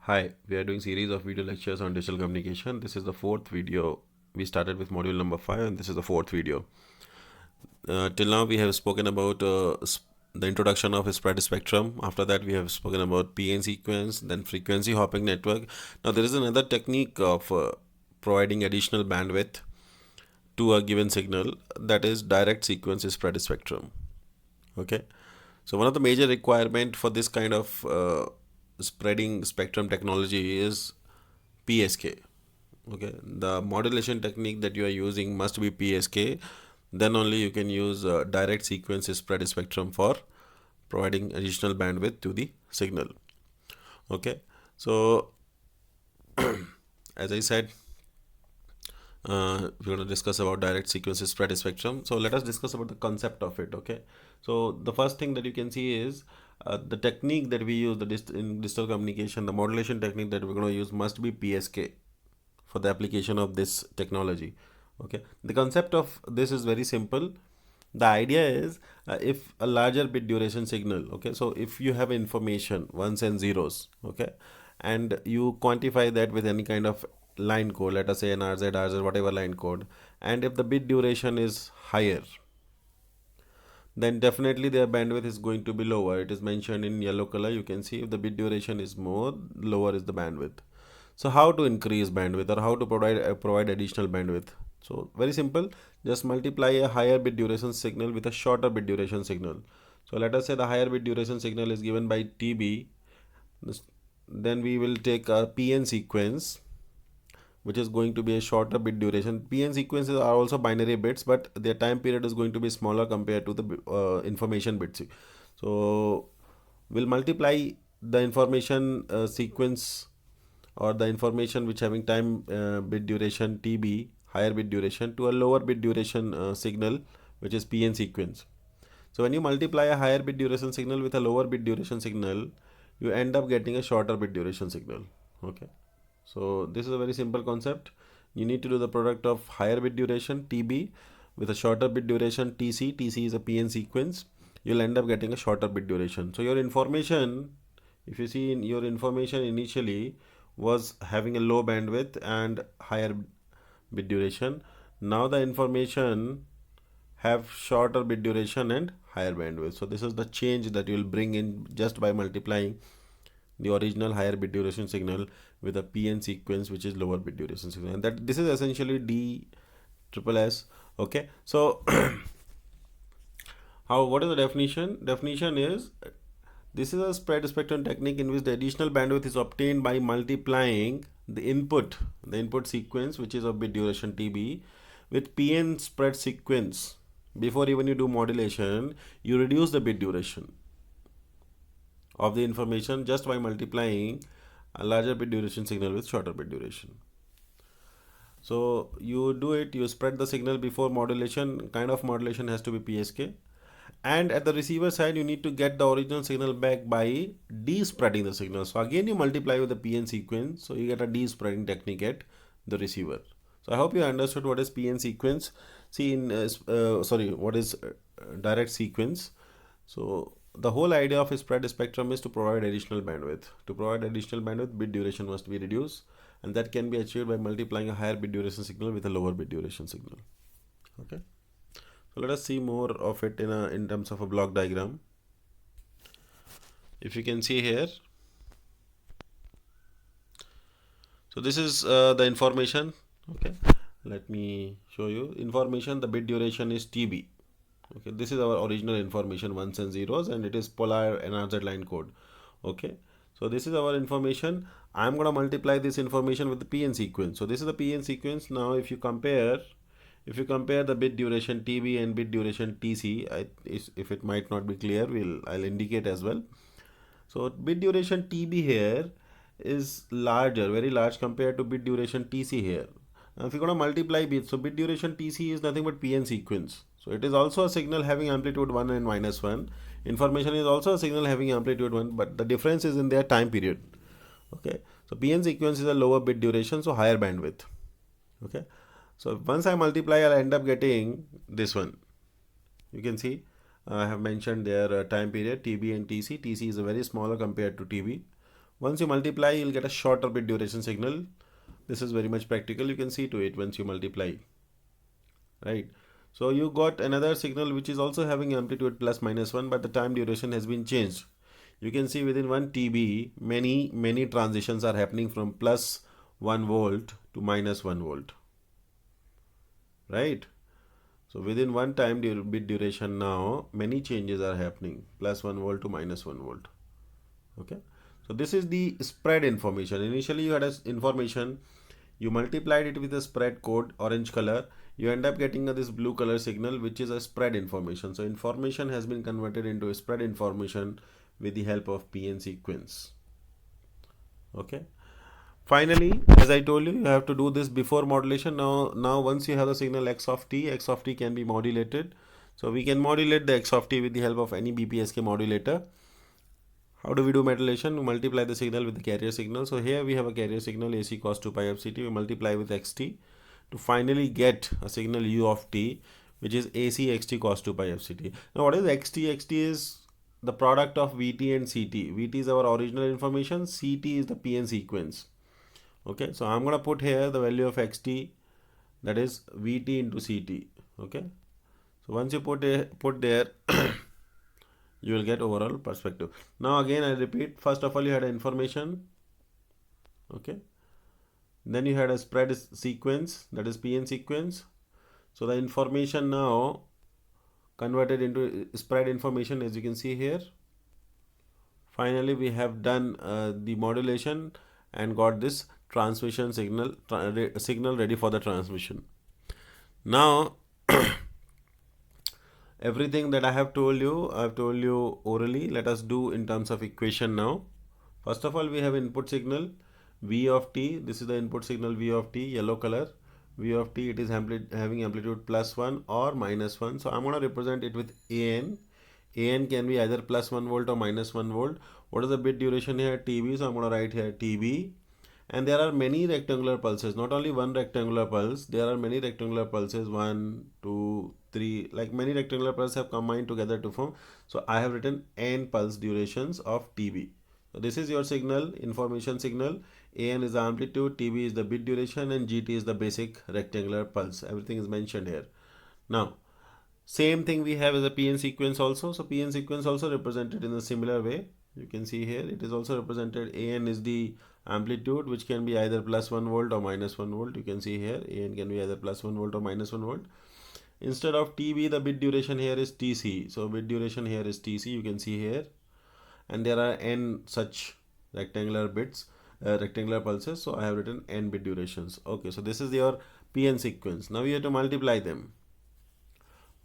Hi, we are doing series of video lectures on digital communication. This is the fourth video. We started with module number 5 and this is the fourth video. Till now we have spoken about the introduction of a spread spectrum. After that we have spoken about PN sequence, then frequency hopping network. Now there is another technique of providing additional bandwidth to a given signal, that is direct sequence spread spectrum. Okay. So one of the major requirement for this kind of spreading spectrum technology is PSK. Okay, the modulation technique that you are using must be PSK. Then only you can use direct sequence spread spectrum for providing additional bandwidth to the signal. Okay, so as I said, we're going to discuss about direct sequence spread spectrum. So let us discuss about the concept of it. Okay, so the first thing that you can see is the technique that we use in digital communication, the modulation technique that we're going to use must be PSK for the application of this technology. Okay, the concept of this is very simple. The idea is if a larger bit duration signal, okay, so if you have information ones and zeros, okay, and you quantify that with any kind of line code, let us say an RZ, whatever line code, and if the bit duration is higher, then definitely their bandwidth is going to be lower. It is mentioned in yellow color. You can see if the bit duration is more, lower is the bandwidth. So how to increase bandwidth or how to provide additional bandwidth? So very simple, just multiply a higher bit duration signal with a shorter bit duration signal. So let us say the higher bit duration signal is given by TB. Then we will take a PN sequence, which is going to be a shorter bit duration. PN sequences are also binary bits, but their time period is going to be smaller compared to the information bits. So we'll multiply the information sequence or the information which having time bit duration TB, higher bit duration, to a lower bit duration signal, which is PN sequence. So when you multiply a higher bit duration signal with a lower bit duration signal, you end up getting a shorter bit duration signal. Okay. So this is a very simple concept. You need to do the product of higher bit duration TB with a shorter bit duration TC. TC is a PN sequence. You'll end up getting a shorter bit duration. So your information, if you see in your information initially was having a low bandwidth and higher bit duration. Now the information have shorter bit duration and higher bandwidth. So this is the change that you will bring in just by multiplying the original higher bit duration signal with a PN sequence which is lower bit duration signal, and that this is essentially D triple S. Okay, so what is the definition? Definition is this is a spread spectrum technique in which the additional bandwidth is obtained by multiplying the input sequence, which is of bit duration TB, with PN spread sequence. Before even you do modulation, you reduce the bit duration of the information just by multiplying a larger bit duration signal with shorter bit duration. So you do it, you spread the signal before modulation. Kind of modulation has to be PSK, and at the receiver side you need to get the original signal back by de-spreading the signal. So again you multiply with the PN sequence, so you get a de-spreading technique at the receiver. So I hope you understood what is PN sequence. See in what is direct sequence. So the whole idea of a spread spectrum is to provide additional bandwidth. To provide additional bandwidth, bit duration must be reduced, and that can be achieved by multiplying a higher bit duration signal with a lower bit duration signal. Okay. So let us see more of it in terms of a block diagram. If you can see here, so this is the information. Okay, let me show you information. The bit duration is TB. Okay, this is our original information, ones and zeros, and it is polar NRZ line code. Okay, so this is our information. I'm going to multiply this information with the PN sequence. So this is the PN sequence. Now if you compare the bit duration TB and bit duration TC, if it might not be clear, I'll indicate as well. So bit duration TB here is larger, very large compared to bit duration TC here. Now if you're going to multiply bits, so bit duration TC is nothing but PN sequence. So it is also a signal having amplitude 1 and -1. Information is also a signal having amplitude 1, but the difference is in their time period. Okay, so PN sequence is a lower bit duration, so higher bandwidth. Okay, so once I multiply, I'll end up getting this one. You can see I have mentioned their time period TB and TC. TC is a very smaller compared to TB. Once you multiply, you'll get a shorter bit duration signal. This is very much practical. You can see to it once you multiply, right? So you got another signal which is also having amplitude plus minus 1, but the time duration has been changed. You can see within 1 TB, many transitions are happening from plus 1 volt to minus 1 volt, right? So within one time bit duration now, many changes are happening, plus 1 volt to minus 1 volt. Okay. So this is the spread information. Initially you had a information, you multiplied it with a spread code, orange color, you end up getting this blue color signal, which is a spread information. So information has been converted into a spread information with the help of PN sequence. Okay. Finally, as I told you, you have to do this before modulation. Now once you have the signal x of t can be modulated. So we can modulate the x of t with the help of any BPSK modulator. How do we do modulation? We multiply the signal with the carrier signal. So here we have a carrier signal AC cos 2 pi fct. We multiply with xt to finally get a signal u of t, which is AC xt cos 2 pi fct. Now what is xt? Xt is the product of Vt and Ct. Vt is our original information. Ct is the PN sequence. Okay, so I'm gonna put here the value of xt, that is Vt into Ct. Okay, so once you put there you will get overall perspective. Now again I repeat, first of all you had an information, okay, then you had a spread sequence, that is PN sequence. So the information now converted into spread information, as you can see here. Finally we have done the modulation and got this transmission signal ready for the transmission. Now everything that I have told you orally. Let us do in terms of equation now. First of all, we have input signal V of t. This is the input signal V of t, yellow color. V of t, it is having amplitude plus 1 or minus 1. So I'm going to represent it with AN. AN can be either plus 1 volt or minus 1 volt. What is the bit duration here? TB. So I'm going to write here TB. And there are many rectangular pulses, not only one rectangular pulse, there are many rectangular pulses, 1, 2, 3, like many rectangular pulses have combined together to form. So I have written n pulse durations of TB. So this is your signal, information signal. AN is the amplitude, TB is the bit duration, and GT is the basic rectangular pulse. Everything is mentioned here. Now, same thing we have as a PN sequence also. So PN sequence also represented in a similar way. You can see here it is also represented. AN is the amplitude, which can be either plus 1 volt or minus 1 volt. You can see here AN can be either plus 1 volt or minus 1 volt. Instead of TB, the bit duration here is TC. So bit duration here is TC, you can see here. And there are n such rectangular bits, rectangular pulses. So I have written n bit durations. Okay, so this is your PN sequence. Now we have to multiply them.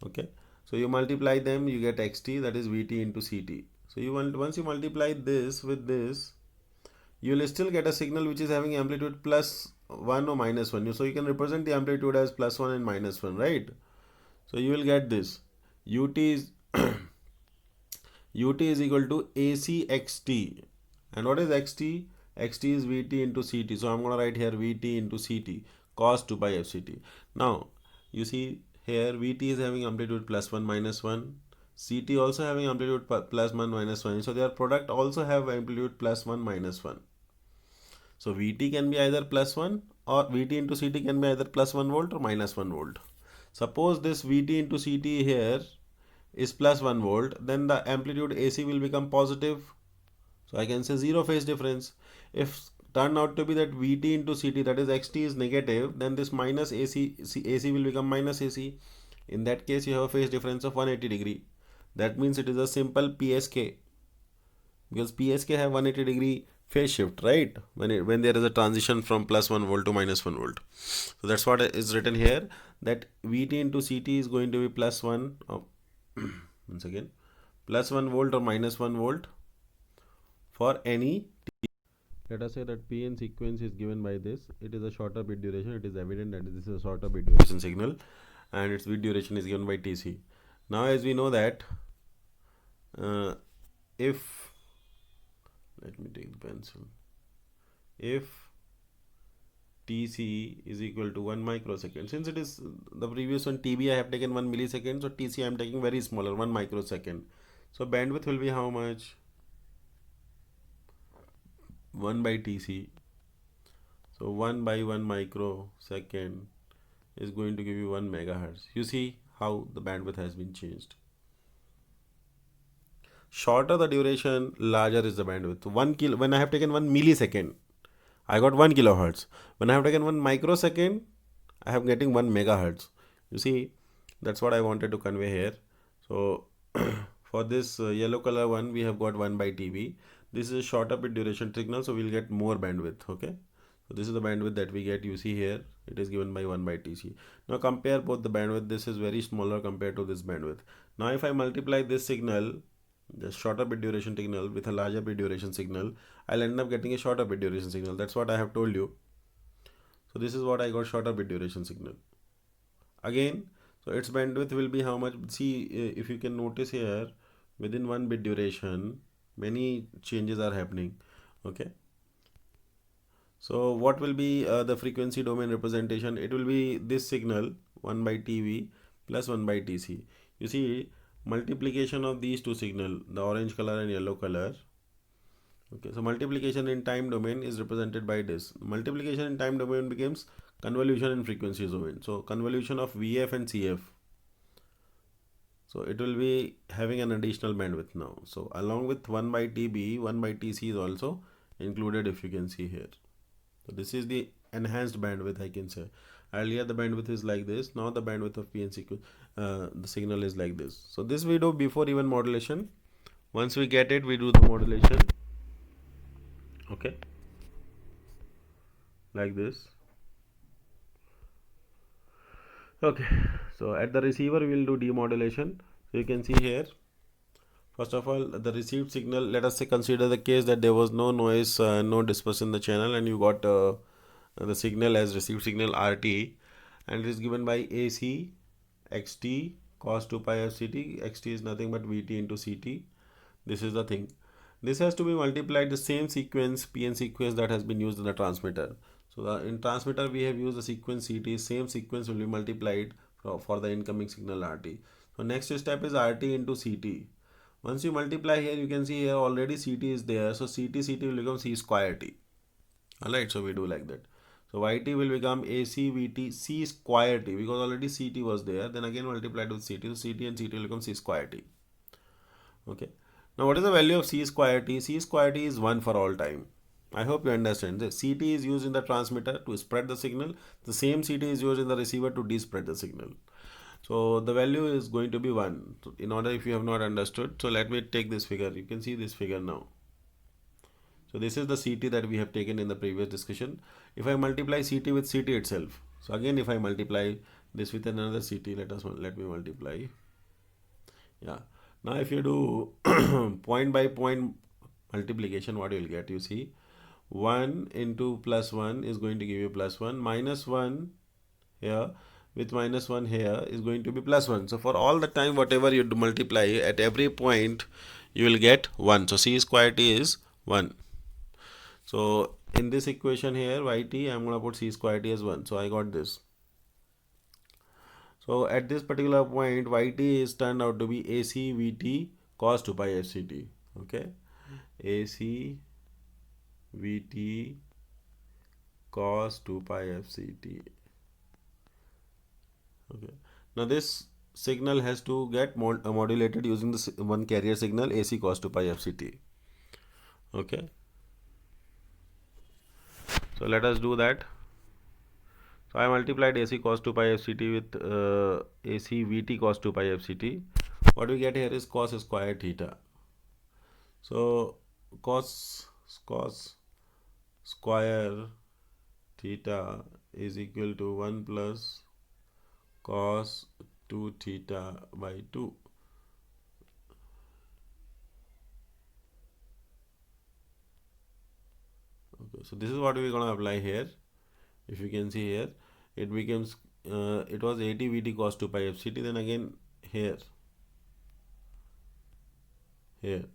Okay, so you multiply them, you get xt, that is Vt into Ct. So once you multiply this with this, you will still get a signal which is having amplitude plus 1 or minus 1. So you can represent the amplitude as plus 1 and minus 1, right? So you will get this ut is ut is equal to AC xt. And what is xt? Xt is Vt into Ct. So I'm going to write here Vt into Ct cos 2 pi fct. Now you see here Vt is having amplitude plus 1 minus 1. Ct also having amplitude plus 1 minus 1. So their product also have amplitude plus 1 minus 1. So Vt can be either plus 1 or Vt into Ct can be either plus 1 volt or minus 1 volt. Suppose this Vt into Ct here is plus 1 volt, then the amplitude AC will become positive. So I can say zero phase difference. If turn out to be that Vt into Ct, that is xt, is negative, then this minus AC will become minus AC. In that case, you have a phase difference of 180 degree. That means it is a simple PSK, because PSK have 180 degree phase shift, right? When there is a transition from plus 1 volt to minus 1 volt. So that's what is written here, that Vt into Ct is going to be plus 1 once again plus 1 volt or minus 1 volt for any. Let us say that PN sequence is given by this. It is a shorter bit duration. It is evident that this is a shorter bit duration signal, and its bit duration is given by TC. Now as we know that if, let me take the pencil, if TC is equal to 1 microsecond, since it is the previous one TB I have taken 1 millisecond, so TC I am taking very smaller, 1 microsecond. So bandwidth will be how much? 1 by TC. So 1 by 1 microsecond is going to give you 1 megahertz. You see how the bandwidth has been changed. Shorter the duration, larger is the bandwidth. When I have taken 1 millisecond, I got 1 kilohertz. When I have taken 1 microsecond, I am getting 1 megahertz. You see, that's what I wanted to convey here. So for this yellow color one, we have got 1 by TB. This is a shorter bit duration signal, so we'll get more bandwidth. Okay. So this is the bandwidth that we get. You see here, it is given by 1 by TC. Now compare both the bandwidth. This is very smaller compared to this bandwidth. Now if I multiply this signal, the shorter bit duration signal with a larger bit duration signal, I'll end up getting a shorter bit duration signal. That's what I have told you. So this is what I got, shorter bit duration signal. Again, so its bandwidth will be how much? See, if you can notice here, within 1 bit duration, many changes are happening. Okay. So what will be the frequency domain representation? It will be this signal 1 by TB plus 1 by TC. You see, multiplication of these two signal, the orange color and yellow color. Okay, so multiplication in time domain is represented by this. Multiplication in time domain becomes convolution in frequency domain. So convolution of VF and CF. So it will be having an additional bandwidth now. So along with 1 by TB, 1 by TC is also included, if you can see here. So this is the enhanced bandwidth, I can say. Earlier the bandwidth is like this. Now the bandwidth of PNC, the signal is like this. So this we do before even modulation. Once we get it, we do the modulation. Okay, like this. Okay, so at the receiver we will do demodulation. So you can see here, first of all, the received signal, let us say consider the case that there was no noise, no dispersion in the channel, and you got the signal as received signal RT, and it is given by AC XT cos 2 pi FCT. XT is nothing but VT into CT. This is the thing. This has to be multiplied the same sequence, PN sequence that has been used in the transmitter. So in transmitter we have used the sequence CT. Same sequence will be multiplied for the incoming signal RT. So next step is RT into CT. Once you multiply here, you can see here already CT is there. So CT will become C square T. Alright, so we do like that. So YT will become AC VT C square T, because already CT was there. Then again multiplied with CT. So CT and CT will become C square T. Okay. Now what is the value of C square T? C square T is 1 for all time. I hope you understand. The CT is used in the transmitter to spread the signal. The same CT is used in the receiver to de-spread the signal. So the value is going to be 1. So in order, if you have not understood, so let me take this figure. You can see this figure now. So this is the CT that we have taken in the previous discussion. If I multiply CT with CT itself, so again if I multiply this with another CT, let me multiply. Yeah. Now if you do point by point multiplication, what you will get, you see 1 into plus 1 is going to give you plus 1, minus 1 here with minus 1 here is going to be plus 1. So for all the time whatever you do multiply, at every point you will get 1. So C square T is 1. So in this equation here, YT, I'm going to put C square T as 1. So I got this. So at this particular point, YT is turned out to be AC VT cos 2 pi FCT. Okay. AC VT cos 2 pi FCT. Okay. Now this signal has to get modulated using this one carrier signal AC cos 2 pi FCT. Okay. So let us do that. So I multiplied AC cos 2 pi FCT with AC VT cos 2 pi FCT. What we get here is cos square theta. So cos square theta is equal to 1 plus cos 2 theta by 2. Okay, so this is what we're going to apply here. If you can see here, it becomes it was 80 VT cos 2 pi FCT. Then again here 80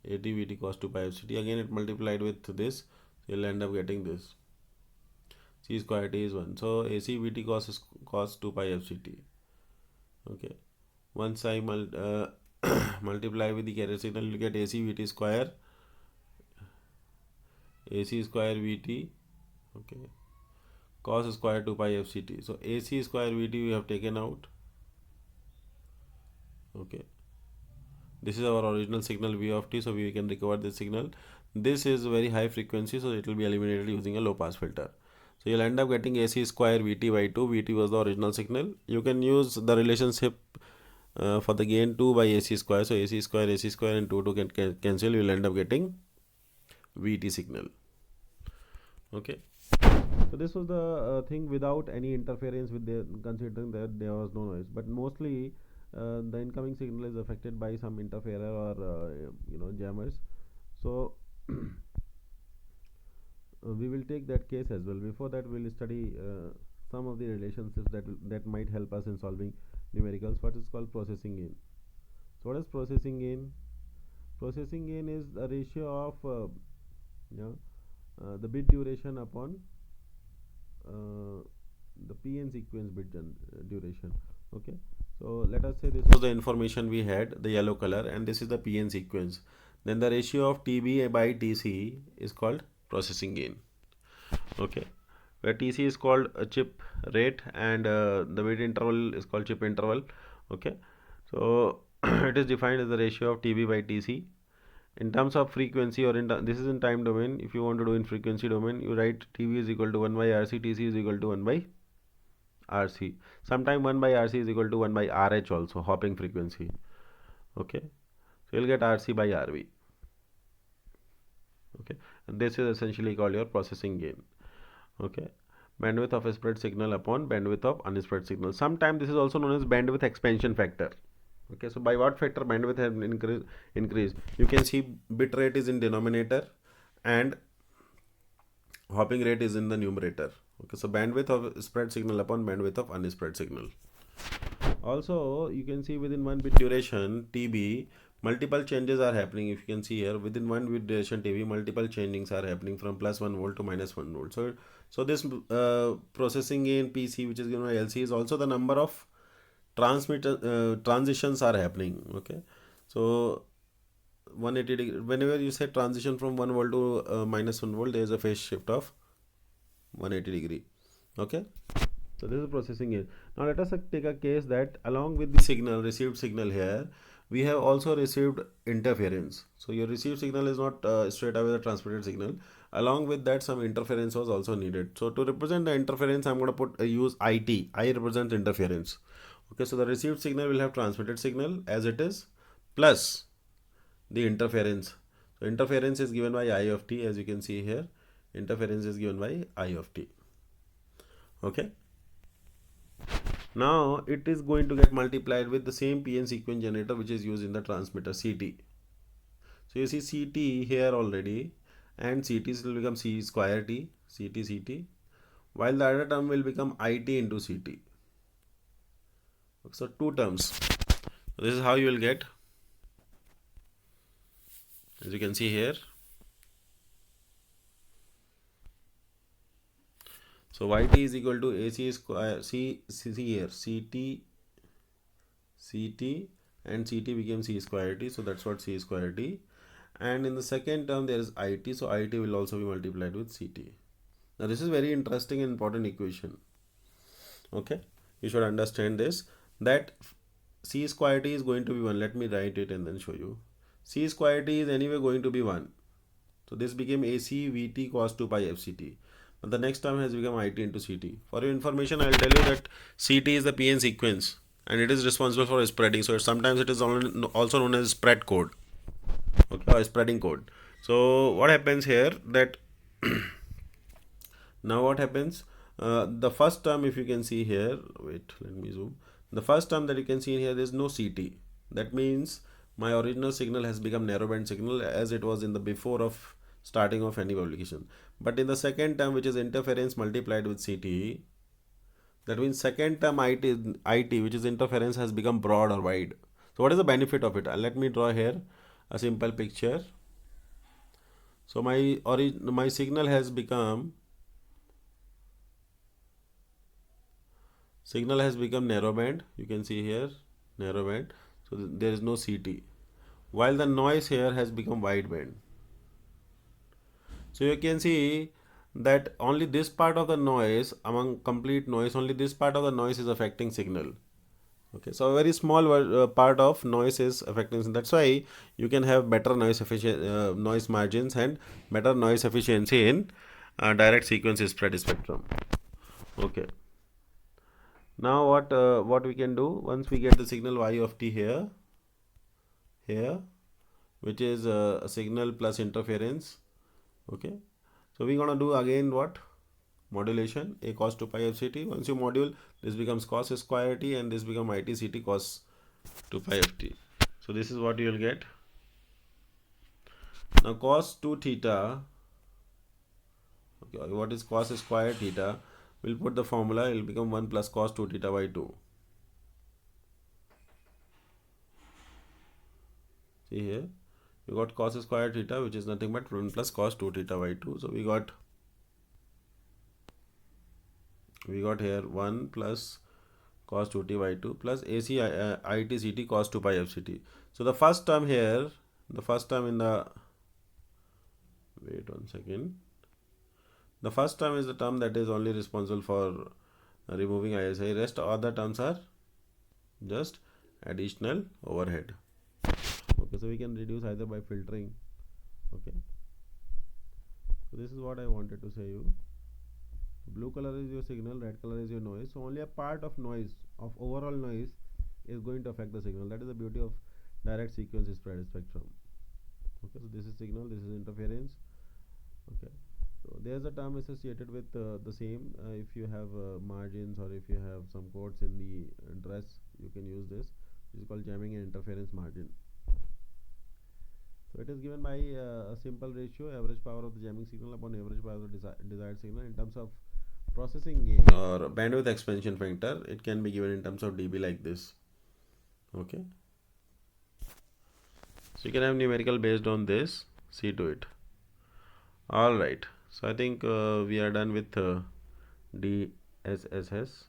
VT cos 2 pi FCT. Again it multiplied with this. So you'll end up getting this. C square T is 1. So AC VT cos 2 pi FCT. Okay. Once I multiply with the carrier signal, you get AC VT square AC square Vt, okay, cos square 2 pi fct. So AC square Vt we have taken out, okay. This is our original signal V of t, so we can recover this signal. This is very high frequency, so it will be eliminated using a low pass filter. So you'll end up getting AC square Vt by 2. Vt was the original signal. You can use the relationship for the gain 2 by AC square. So AC square and 2 can cancel. You'll end up getting Vt signal. Okay. So this was the thing without any interference with the, considering that there was no noise. But mostly the incoming signal is affected by some interferer or jammers. So we will take that case as well. Before that, we will study some of the relationships that might help us in solving numericals. What is called processing gain. So what is processing gain? Processing gain is the ratio of the bit duration upon the PN sequence bit duration. Okay, so let us say this was the information we had, the yellow color, and this is the PN sequence. Then the ratio of TB by TC is called processing gain. Okay, where TC is called a chip rate and the bit interval is called chip interval. Okay, so it is defined as the ratio of TB by TC. In terms of frequency, or this is in time domain. If you want to do in frequency domain, you write TB is equal to 1 by RC, TC is equal to 1 by RC. Sometime 1 by RC is equal to 1 by RH also, hopping frequency. Okay, so you'll get RC by RV. Okay, and this is essentially called your processing gain. Okay, bandwidth of a spread signal upon bandwidth of unspread signal. Sometimes this is also known as bandwidth expansion factor. Okay, so by what factor bandwidth has increased? You can see bit rate is in denominator and hopping rate is in the numerator. Okay, so bandwidth of spread signal upon bandwidth of unspread signal. Also, you can see within one bit duration TB, multiple changes are happening. If you can see here, within one bit duration TB, multiple changings are happening from plus 1 volt to minus 1 volt. So this processing gain PC, which is given by LC, is also the number of transitions are happening. Okay, so 180 degree, whenever you say transition from 1 volt to minus 1 volt, there is a phase shift of 180 degree. Okay, so this is processing gain. Now let us take a case that along with the signal, received signal here, we have also received interference. So your received signal is not straight away the transmitted signal. Along with that, some interference was also needed. So to represent the interference, I'm going to use IT. I represents interference. Okay, so the received signal will have transmitted signal as it is plus the interference. So interference is given by I of t, as you can see here. Interference is given by I of t. Okay. Now it is going to get multiplied with the same PN sequence generator which is used in the transmitter CT. So you see CT here already, and CT will become C square T, CT, while the other term will become IT into CT. So two terms. This is how you will get, as you can see here. So YT is equal to AC square C here CT and CT became C square T. So that's what C square T. And in the second term there is IT. So IT will also be multiplied with CT. Now this is very interesting and important equation. Okay, you should understand this, that C square T is going to be 1. Let me write it and then show you. C square T is anyway going to be 1. So this became AC Vt cos 2 pi fct. But the next term has become IT into CT. For your information, I will tell you that CT is the PN sequence and it is responsible for spreading. So sometimes it is also known as spread code. Okay, or spreading code. So what happens here, that now what happens, the first term, if you can see here, wait, let me zoom. The first term that you can see here, there is no CT. That means my original signal has become narrowband signal as it was in the before of starting of any publication. But in the second term, which is interference multiplied with CT, that means second term IT, which is interference, has become broad or wide. So what is the benefit of it? Let me draw here a simple picture. So my signal has become narrowband. You can see here narrowband. So there is no CT, while the noise here has become wideband. So you can see that only this part of the noise, among complete noise, only this part of the noise is affecting signal. Okay, so a very small part of noise is affecting. That's why you can have better noise margins and better noise efficiency in direct sequence spread spectrum. Okay. Now what we can do once we get the signal y of t here, which is a signal plus interference. Okay, so we're gonna do again what modulation a cos 2 pi f ct. Once you module, this becomes cos square t and this becomes it ct cos 2 pi f t. So this is what you will get. Now cos 2 theta, okay, what is cos square theta? We'll put the formula, it will become 1 plus cos 2 theta by 2. See here, you got cos square theta, which is nothing but 1 plus cos 2 theta by 2. So we got here 1 plus cos 2t by 2 plus AC it ct cos 2 pi f ct. So the first term here, the first term in the, wait one second, the first term is the term that is only responsible for removing ISI. Rest other terms are just additional overhead. Okay, so we can reduce either by filtering. Okay, so this is what I wanted to say you. Blue color is your signal, red color is your noise. So only a part of noise, of overall noise, is going to affect the signal. That is the beauty of direct sequence spread spectrum. Okay, so this is signal, this is interference. Okay, so there's a term associated with the same. If you have margins or if you have some codes in the dress, you can use this. This is called jamming and interference margin. So it is given by a simple ratio, average power of the jamming signal upon average power of the desired signal in terms of processing gain or bandwidth expansion factor. It can be given in terms of dB like this. Okay, so you can have numerical based on this. See to it. All right, so I think we are done with DSSS.